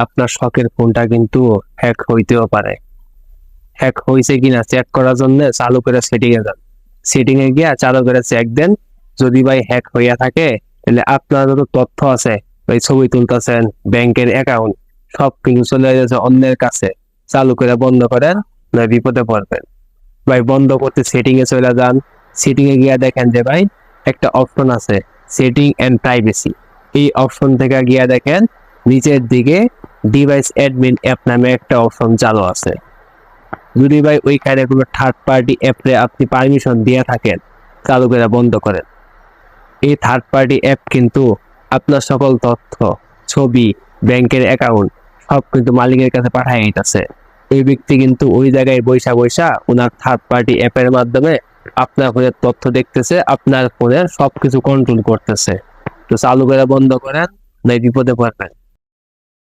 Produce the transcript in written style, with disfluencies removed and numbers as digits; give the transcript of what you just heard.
আপনার শখের ফোনটা কিন্তু হ্যাক হইতেও পারে। হ্যাক হয়েছে কিনা চেক করার জন্য চালু করে সেটিং এ যান। সেটিং এ গিয়া চালু করে চেক দেন। যদি ভাই হ্যাক হইয়া থাকে তাহলে আপনার যত তথ্য আছে, ভাই ছবি তুলতেছেন, ব্যাংকের অ্যাকাউন্ট, সব কিছু চলে যাচ্ছে অন্যের কাছে। চালু করে বন্ধ করেন, না বিপদে পড়বেন। ভাই বন্ধ করতে সেটিং এ চলে যান। সেটিং এ গিয়া দেখেন যে ভাই একটা অপশন আছে, সেটিং এন্ড প্রাইভেসি। এই অপশন থেকে গিয়া দেখেন নিচের দিকে ডিভাইস অ্যাডমিন অ্যাপ নামে একটা অপশন চালু আছে। যদি ভাই ওইখানে কোনো থার্ড পার্টি অ্যাপে আপনি পারমিশন দিয়ে থাকেন, চালু করে বন্ধ করেন। এই থার্ড পার্টি অ্যাপ কিন্তু আপনার সকল তথ্য, ছবি, ব্যাংকের অ্যাকাউন্ট সব কিন্তু মালিকের কাছে পাঠায় দিতেছে। এই ব্যক্তি কিন্তু ওই জায়গায় বৈশা বৈশা ওনার থার্ড পার্টি অ্যাপের মাধ্যমে আপনার ফোনের তথ্য দেখতেছে, আপনার ফোনের সবকিছু কন্ট্রোল করতেছে। তো চালু করে বন্ধ করেন, নাই বিপদে পড়বেন।